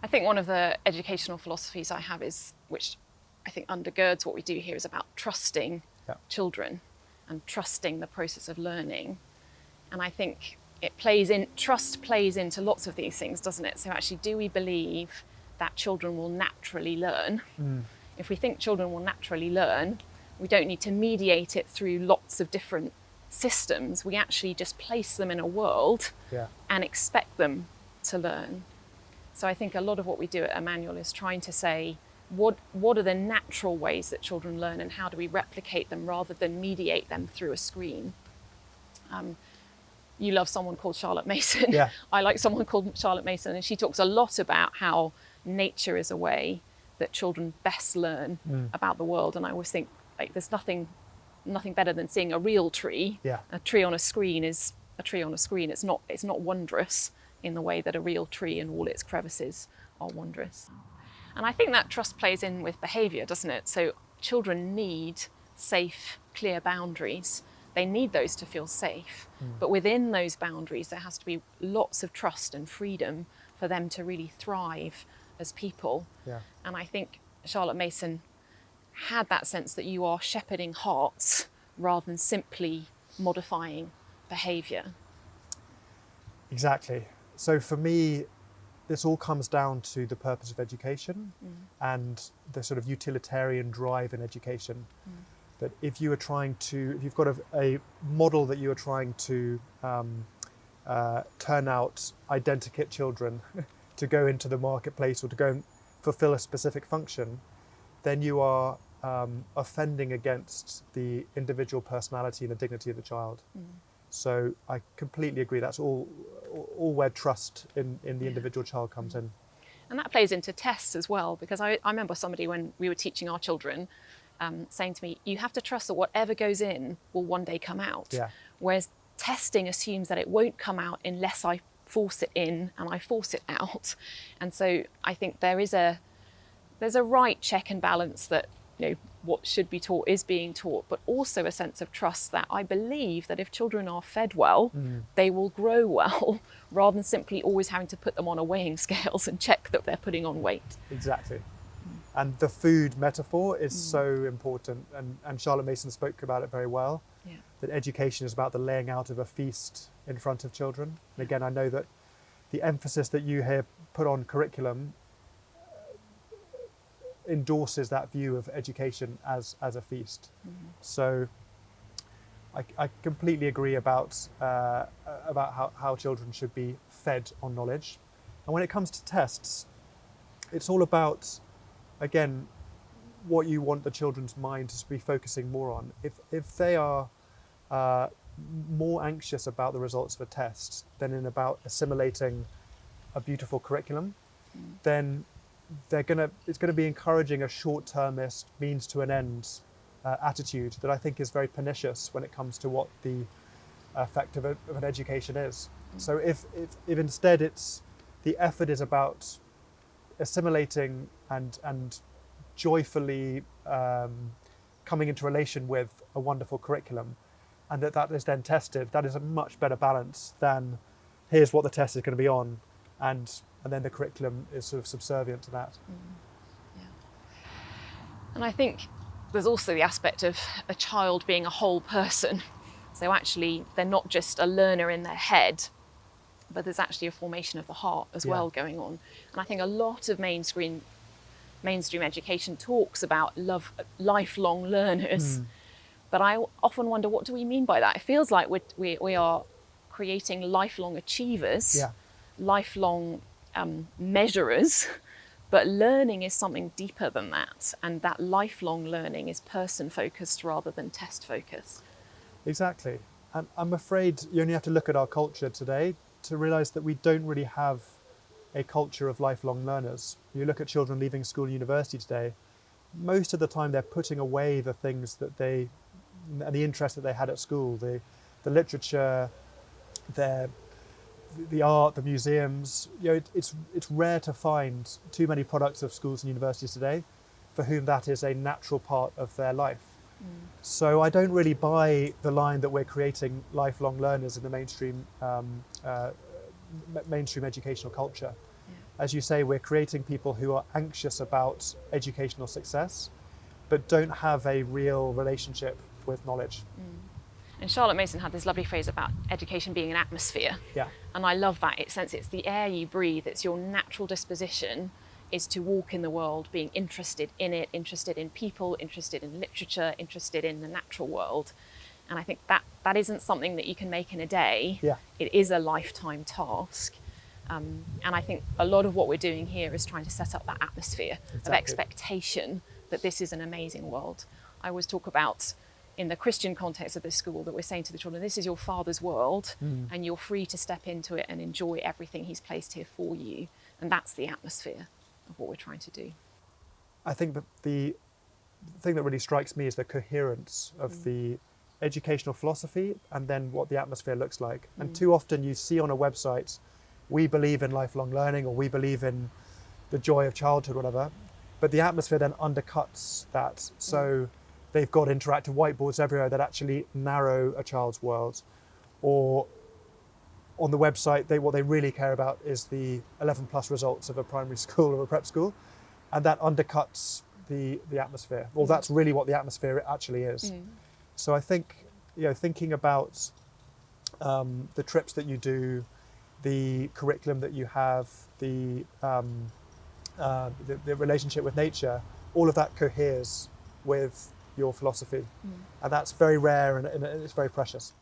I think one of the educational philosophies I have is, which I think undergirds what we do here, is about trusting children and trusting the process of learning. And I think trust plays into lots of these things, doesn't it? So actually, do we believe that children will naturally learn? If we think children will naturally learn, we don't need to mediate it through lots of different systems. We actually just place them in a world and expect them to learn. So I think a lot of what we do at Emmanuel is trying to say, what are the natural ways that children learn, and how do we replicate them rather than mediate them through a screen? You love someone called Charlotte Mason. Yeah. I like someone called Charlotte Mason, and she talks a lot about how nature is a way that children best learn about the world. And I always think, like, there's nothing better than seeing a real tree. A tree on a screen is a tree on a screen. It's not wondrous in the way that a real tree and all its crevices are wondrous. And I think that trust plays in with behaviour, doesn't it? So children need safe, clear boundaries. They need those to feel safe. But within those boundaries, there has to be lots of trust and freedom for them to really thrive as people. And I think Charlotte Mason had that sense that you are shepherding hearts rather than simply modifying behaviour. Exactly. So for me, this all comes down to the purpose of education and the sort of utilitarian drive in education. That if you've got a model that you are trying to turn out identikit children to go into the marketplace or to go and fulfill a specific function, then you are offending against the individual personality and the dignity of the child. So I completely agree. That's all where trust in the individual child comes in. And that plays into tests as well, because I remember somebody, when we were teaching our children, saying to me, you have to trust that whatever goes in will one day come out. Whereas testing assumes that it won't come out unless I force it in and I force it out. And so I think there's a right check and balance that, what should be taught is being taught, but also a sense of trust that I believe that if children are fed well, they will grow well, rather than simply always having to put them on a weighing scales and check that they're putting on weight. Exactly. And the food metaphor is so important, and Charlotte Mason spoke about it very well, that education is about the laying out of a feast in front of children. And again, I know that the emphasis that you here put on curriculum endorses that view of education as a feast. So I completely agree about how children should be fed on knowledge. And when it comes to tests, it's all about, again, what you want the children's mind to be focusing more on. If they are more anxious about the results of a test than about assimilating a beautiful curriculum, then it's going to be encouraging a short-termist, means to an end attitude that I think is very pernicious when it comes to what the effect of an education is. So if instead the effort is about assimilating and joyfully coming into relation with a wonderful curriculum, and that is then tested, that is a much better balance than here's what the test is going to be on, and then the curriculum is sort of subservient to that. And I think there's also the aspect of a child being a whole person. So actually, they're not just a learner in their head, but there's actually a formation of the heart as well going on. And I think a lot of mainstream education talks about lifelong learners. But I often wonder, what do we mean by that? It feels like we are creating lifelong achievers, lifelong measurers, but learning is something deeper than that. And that lifelong learning is person-focused rather than test-focused. Exactly. And I'm afraid you only have to look at our culture today to realise that we don't really have a culture of lifelong learners. You look at children leaving school and university today, most of the time they're putting away the things that the interest that they had at school, the literature, the art, the museums. It's rare to find too many products of schools and universities today for whom that is a natural part of their life. So I don't really buy the line that we're creating lifelong learners in the mainstream educational culture. as you say, we're creating people who are anxious about educational success, but don't have a real relationship with knowledge. And Charlotte Mason had this lovely phrase about education being an atmosphere. Yeah. And I love that. It's the air you breathe. It's your natural disposition is to walk in the world being interested in it, interested in people, interested in literature, interested in the natural world. And I think that isn't something that you can make in a day. Yeah. It is a lifetime task. And I think a lot of what we're doing here is trying to set up that atmosphere of expectation that this is an amazing world. I always talk about, in the Christian context of this school, that we're saying to the children, this is your Father's world, and you're free to step into it and enjoy everything He's placed here for you. And that's the atmosphere of what we're trying to do. I think that the thing that really strikes me is the coherence of the educational philosophy and then what the atmosphere looks like. And too often you see on a website, we believe in lifelong learning, or we believe in the joy of childhood, whatever, but the atmosphere then undercuts that. So they've got interactive whiteboards everywhere that actually narrow a child's world. Or on the website, what they really care about is the 11 plus results of a primary school or a prep school. And that undercuts the atmosphere. Well, that's really what the atmosphere actually is. So I think, thinking about the trips that you do, the curriculum that you have, the relationship with nature, all of that coheres with your philosophy. And that's very rare and it's very precious.